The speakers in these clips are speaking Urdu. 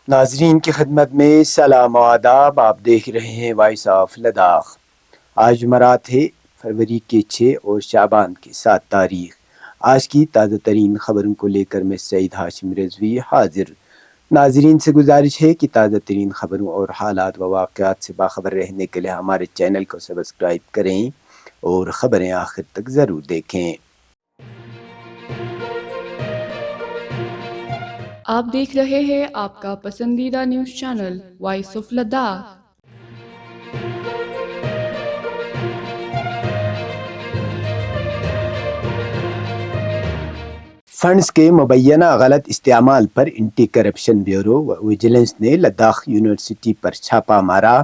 ناظرین کی خدمت میں سلام و آداب. آپ دیکھ رہے ہیں وائس آف لداخ. آج جمعرات ہے، فروری کے 6 اور شعبان کی 7 تاریخ. آج کی تازہ ترین خبروں کو لے کر میں سعید ہاشم رضوی حاضر. ناظرین سے گزارش ہے کہ تازہ ترین خبروں اور حالات و واقعات سے باخبر رہنے کے لیے ہمارے چینل کو سبسکرائب کریں اور خبریں آخر تک ضرور دیکھیں. آپ دیکھ رہے ہیں آپ کا پسندیدہ news channel voice of Ladakh. Funds کے مبینہ غلط استعمال پر اینٹی کرپشن بیورو و ویجیلنس نے لداخ یونیورسٹی پر چھاپہ مارا.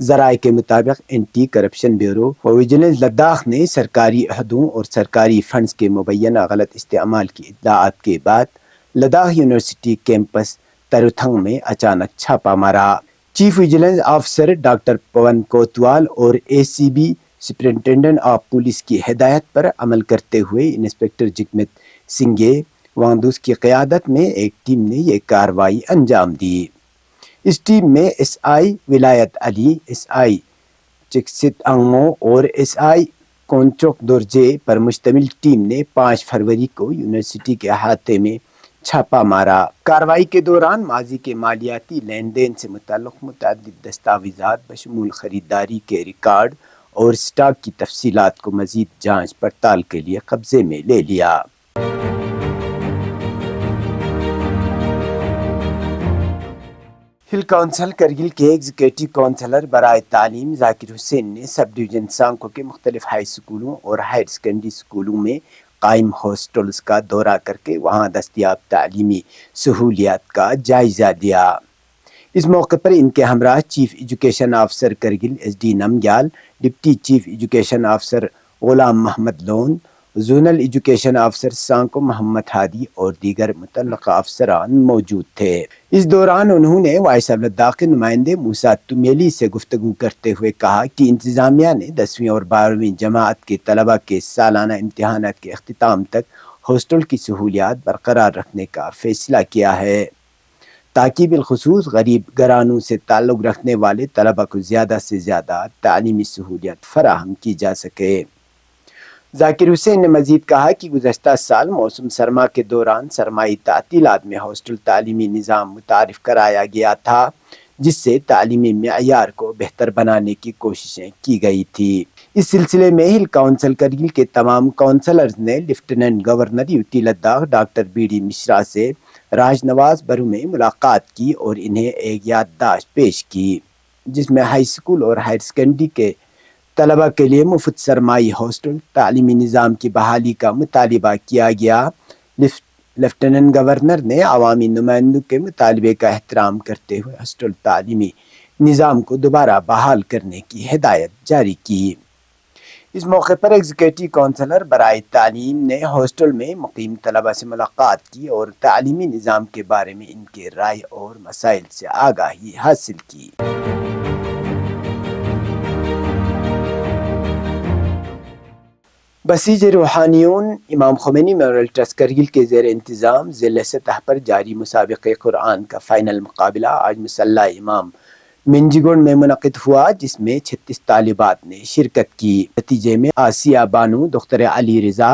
ذرائع کے مطابق اینٹی کرپشن بیورو و ویجیلنس لداخ نے سرکاری عہدوں اور سرکاری فنڈز کے مبینہ غلط استعمال کی اطلاعات کے بعد لداخ یونیورسٹی کیمپس تروتھنگ میں اچانک چھاپہ مارا. چیف ویجیلنس آفیسر ڈاکٹر پون کوتوال اور ACB سپرنٹینڈنٹ آف پولیس کی ہدایت پر عمل کرتے ہوئے انسپکٹر جگمت سنگے وانگدوس کی قیادت میں ایک ٹیم نے یہ کارروائی انجام دی. اس ٹیم میں SI ولایت علی، SI چکست انگمو اور SI کونچوک دورجے پر مشتمل ٹیم نے 5 فروری کو یونیورسٹی کے احاطے میں چھاپہ مارا. کارروائی کے دوران ماضی کے مالیاتی لین دین سے متعلق متعدد دستاویزات بشمول خریداری کے ریکارڈ اور اسٹاک کی تفصیلات کو مزید جانچ پڑتال کے لیے قبضے میں لے لیا. ہل کونسل کرگل کے ایگزیکٹو کونسلر برائے تعلیم ذاکر حسین نے سب ڈویژن سانکو کے مختلف ہائی اسکولوں اور ہائر سیکنڈری اسکولوں میں قائم ہاسٹلز کا دورہ کر کے وہاں دستیاب تعلیمی سہولیات کا جائزہ لیا. اس موقع پر ان کے ہمراہ chief education officer Kargil SD Namgyal, deputy chief education officer Ghulam Mohammad Lone, zonal education officer Sankoo Mohammad Hadi اور دیگر متعلقہ افسران موجود تھے. اس دوران انہوں نے وائس آف لداخ کے نمائندے موسیٰ تومیلی سے گفتگو کرتے ہوئے کہا کہ انتظامیہ نے 10ویں اور 12ویں جماعت کے طلبہ کے سالانہ امتحانات کے اختتام تک ہاسٹل کی سہولیات برقرار رکھنے کا فیصلہ کیا ہے تاکہ بالخصوص غریب گھرانوں سے تعلق رکھنے والے طلبہ کو زیادہ سے زیادہ تعلیمی سہولیات فراہم کی جا سکے. ذاکر حسین نے مزید کہا کہ گزشتہ سال موسم سرما کے دوران سرمائی تعطیلات میں ہاسٹل تعلیمی نظام متعارف کرایا گیا تھا، جس سے تعلیمی معیار کو بہتر بنانے کی کوششیں کی گئی تھی. اس سلسلے میں ہل کونسل کرگل کے تمام کونسلرز نے lieutenant governor UT Ladakh doctor BD Mishra سے راج نواز برو میں ملاقات کی اور انہیں ایک یادداشت پیش کی جس میں ہائی اسکول اور ہائر سیکنڈری کے طلبہ کے لیے مفت سرمائی ہاسٹل تعلیمی نظام کی بحالی کا مطالبہ کیا گیا. لیفٹیننٹ گورنر نے عوامی نمائندوں کے مطالبے کا احترام کرتے ہوئے ہاسٹل تعلیمی نظام کو دوبارہ بحال کرنے کی ہدایت جاری کی. اس موقع پر ایگزیکٹو کونسلر برائے تعلیم نے ہاسٹل میں مقیم طلبہ سے ملاقات کی اور تعلیمی نظام کے بارے میں ان کے رائے اور مسائل سے آگاہی حاصل کی. بسیج روحانیون امام خمینی میموریل ٹرسٹ کرگل کے زیر انتظام ضلع سطح پر جاری مسابقہ قرآن کا فائنل مقابلہ آج مسلح امام منجگونڈ میں منعقد ہوا، جس میں 36 طالبات نے شرکت کی. نتیجے میں آسیہ بانو دختر علی رضا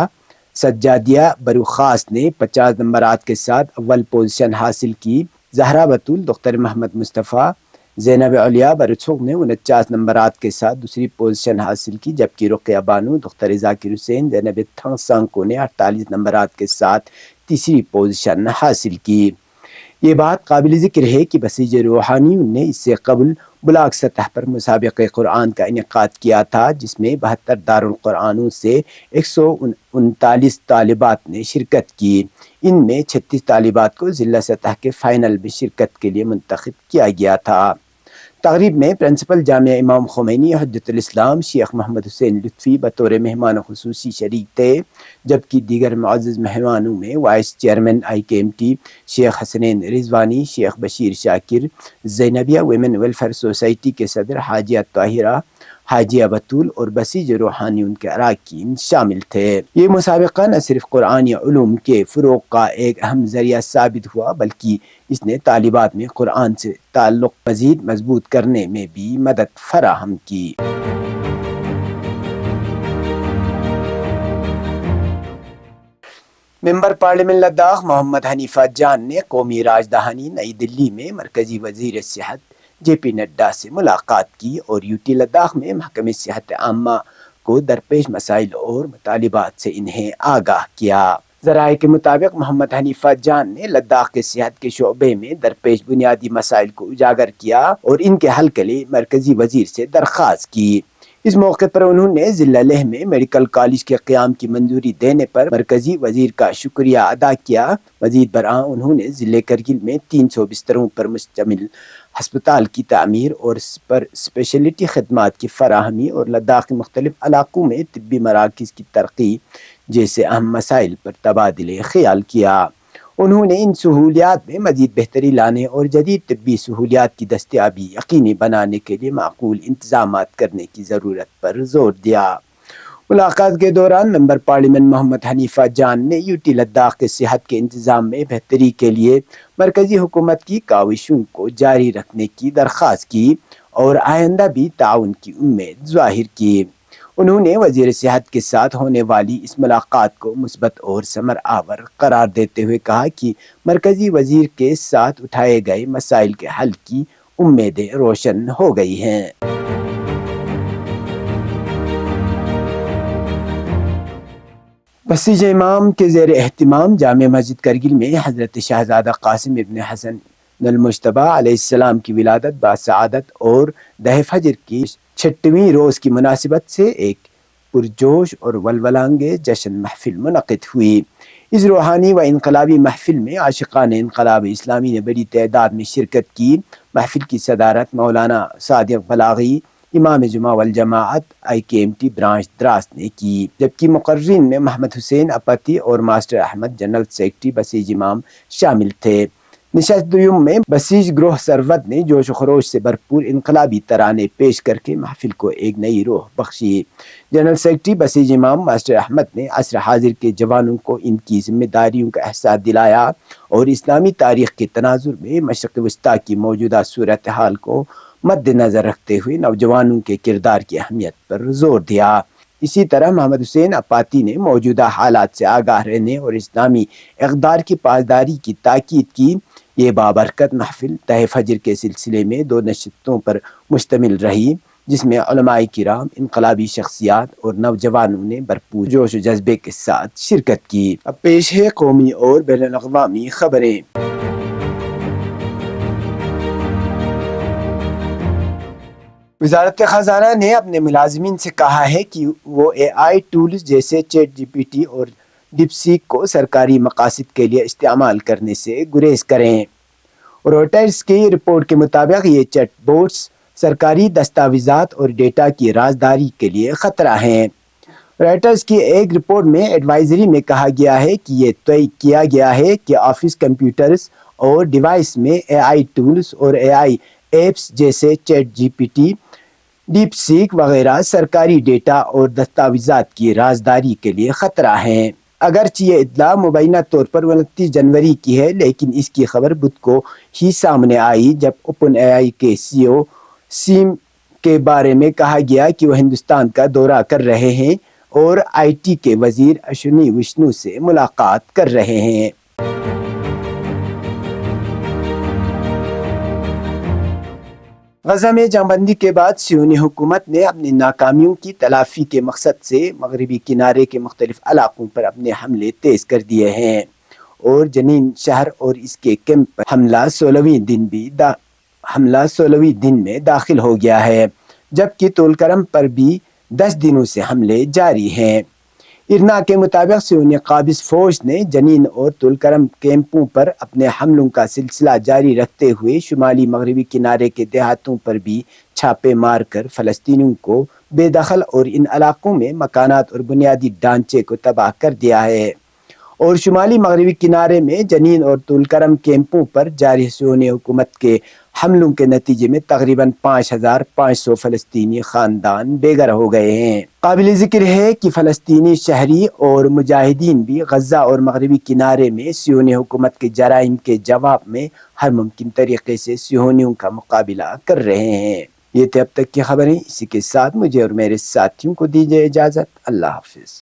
سجادیہ بروخاص نے 50 نمبرات کے ساتھ اول پوزیشن حاصل کی. زہرا بطول دختر محمد مصطفیٰ زینب علیا برچھوک نے 49 نمبرات کے ساتھ دوسری پوزیشن حاصل کی، جبکہ رقیہ بانو دختر ذاکر حسین زینب تھنگ سانکو نے 48 نمبرات کے ساتھ تیسری پوزیشن حاصل کی. یہ بات قابل ذکر ہے کہ بسیج روحانیون نے اس سے قبل بلاک سطح پر مسابقہ قرآن کا انعقاد کیا تھا، جس میں 72 دارالقرآنوں سے 139 طالبات نے شرکت کی. ان میں 36 طالبات کو ضلع سطح کے فائنل میں شرکت کے لیے منتخب کیا گیا تھا. تقریب میں پرنسپل جامعہ امام خمینی حجت الاسلام شیخ محمد حسین لطفی بطور مہمان خصوصی شریک تھے، جبکہ دیگر معزز مہمانوں میں وائس چیئرمین IKMT شیخ حسنین رضوانی، شیخ بشیر شاکر، زینبیہ ویمن ویلفیئر سوسائٹی کے صدر حاجیہ طاہرہ، حاجیہ بطول اور بسیج روحانی ان کے اراکین شامل تھے۔ یہ مسابقہ نہ صرف قرآنی علوم کے فروغ کا ایک اہم ذریعہ ثابت ہوا بلکہ اس نے طالبات میں قرآن سے تعلق مزید مضبوط کرنے میں بھی مدد فراہم کی۔ ممبر پارلیمنٹ لداخ محمد حنیفہ جان نے قومی راجدھانی نئی دلی میں مرکزی وزیر صحت جے پی نڈا سے ملاقات کی اور یوٹی لداخ میں محکمہ صحت عامہ کو درپیش مسائل اور مطالبات سے انہیں آگاہ کیا۔ ذرائع کے مطابق محمد حنیفہ جان نے لداخ کے صحت کے شعبے میں درپیش بنیادی مسائل کو اجاگر کیا اور ان کے حل کے لیے مرکزی وزیر سے درخواست کی۔ اس موقع پر انہوں نے ضلع لیہ میں میڈیکل کالج کے قیام کی منظوری دینے پر مرکزی وزیر کا شکریہ ادا کیا۔ مزید برآں انہوں نے ضلع کرگل میں 300 بستروں پر مشتمل ہسپتال کی تعمیر اور اسپیشلٹی خدمات کی فراہمی اور لداخ کے مختلف علاقوں میں طبی مراکز کی ترقی جیسے اہم مسائل پر تبادلہ خیال کیا۔ انہوں نے ان سہولیات میں مزید بہتری لانے اور جدید طبی سہولیات کی دستیابی یقینی بنانے کے لیے معقول انتظامات کرنے کی ضرورت پر زور دیا۔ ملاقات کے دوران ممبر پارلیمنٹ محمد حنیفہ جان نے یوٹی لداخ کے صحت کے انتظام میں بہتری کے لیے مرکزی حکومت کی کاوشوں کو جاری رکھنے کی درخواست کی اور آئندہ بھی تعاون کی امید ظاہر کی۔ انہوں نے وزیر صحت کے ساتھ ہونے والی اس ملاقات کو مثبت اور ثمر آور قرار دیتے ہوئے کہا کہ مرکزی وزیر کے ساتھ اٹھائے گئے مسائل کے حل کی امیدیں روشن ہو گئی ہیں۔ بسیج امام کے زیر اہتمام جامع مسجد کرگل میں حضرت شہزادہ قاسم ابن حسن المجتبی علیہ السلام کی ولادت بسعادت اور دہ فجر کی 6ویں روز کی مناسبت سے ایک پرجوش اور ولولانگیز جشن محفل منعقد ہوئی۔ اس روحانی و انقلابی محفل میں عاشقان انقلاب اسلامی نے بڑی تعداد میں شرکت کی۔ محفل کی صدارت مولانا صادق بلاغی امام جمعہ والجماعت IKMT برانچ دراس نے کی، جبکہ مقررین میں محمد حسین اپاتی اور master Ahmad general secretary Basij Imam شامل تھے۔ نشست دوم میں بسیج گروہ سرود نے جوش و خروش سے بھرپور انقلابی ترانے پیش کر کے محفل کو ایک نئی روح بخشی۔ جنرل سیکرٹری بسیج امام ماسٹر احمد نے عصر حاضر کے جوانوں کو ان کی ذمہ داریوں کا احساس دلایا اور اسلامی تاریخ کے تناظر میں مشرق وسطیٰ کی موجودہ صورتحال کو مد نظر رکھتے ہوئے نوجوانوں کے کردار کی اہمیت پر زور دیا۔ اسی طرح محمد حسین اپاتی نے موجودہ حالات سے آگاہ رہنے اور اسلامی اقدار کی پاسداری کی تاکید کی۔ یہ بابرکت محفل دہ فجر کے سلسلے میں 2 نشستوں پر مشتمل رہی، جس میں علماء کرام، انقلابی شخصیات اور نوجوانوں نے بھرپور جوش و جذبے کے ساتھ شرکت کی۔ اب پیش ہے قومی اور بین الاقوامی خبریں۔ وزارت خزانہ نے اپنے ملازمین سے کہا ہے کہ وہ AI ٹولز جیسے چیٹ GPT اور ڈیپ سیک کو سرکاری مقاصد کے لیے استعمال کرنے سے گریز کریں۔ روئٹرز کی رپورٹ کے مطابق یہ چیٹ بوٹس سرکاری دستاویزات اور ڈیٹا کی رازداری کے لیے خطرہ ہیں۔ روئٹرز کی ایک رپورٹ میں ایڈوائزری میں کہا گیا ہے کہ یہ طے کیا گیا ہے کہ آفس کمپیوٹرز اور ڈیوائس میں AI ٹولز اور AI ایپس جیسے چیٹ GPT، ڈیپ سیک وغیرہ سرکاری ڈیٹا اور دستاویزات کی رازداری کے لیے خطرہ ہیں۔ اگرچہ یہ اطلاع مبینہ طور پر 29 جنوری کی ہے، لیکن اس کی خبر بدھ کو ہی سامنے آئی جب اوپن AI کے CEO سیم کے بارے میں کہا گیا کہ وہ ہندوستان کا دورہ کر رہے ہیں اور IT کے وزیر اشونی وشنو سے ملاقات کر رہے ہیں۔ غزہ میں جنگ بندی کے بعد صہیونی حکومت نے اپنی ناکامیوں کی تلافی کے مقصد سے مغربی کنارے کے مختلف علاقوں پر اپنے حملے تیز کر دیے ہیں اور جنین شہر اور اس کے کیمپ پر حملہ 16ویں دن میں داخل ہو گیا ہے، جبکہ طولکرم پر بھی 10 دنوں سے حملے جاری ہیں۔ ارنا کے مطابق صہیونی قابض فوج نے جنین اور طولکرم کیمپوں پر اپنے حملوں کا سلسلہ جاری رکھتے ہوئے شمالی مغربی کنارے کے دیہاتوں پر بھی چھاپے مار کر فلسطینیوں کو بے دخل اور ان علاقوں میں مکانات اور بنیادی ڈھانچے کو تباہ کر دیا ہے، اور شمالی مغربی کنارے میں جنین اور طولکرم کیمپوں پر جاری صہیونی حکومت کے حملوں کے نتیجے میں تقریباً 5,500 فلسطینی خاندان بے گھر ہو گئے ہیں۔ قابل ذکر ہے کہ فلسطینی شہری اور مجاہدین بھی غزہ اور مغربی کنارے میں صہیونی حکومت کے جرائم کے جواب میں ہر ممکن طریقے سے صہیونیوں کا مقابلہ کر رہے ہیں۔ یہ تھے اب تک کی خبریں، اسی کے ساتھ مجھے اور میرے ساتھیوں کو دیجیے اجازت۔ اللہ حافظ۔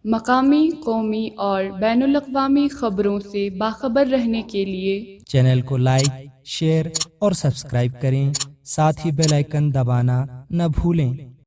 مقامی، قومی اور بین الاقوامی خبروں سے باخبر رہنے کے لیے چینل کو لائک، شیئر اور سبسکرائب کریں، ساتھ ہی بیل آئیکن دبانا نہ بھولیں۔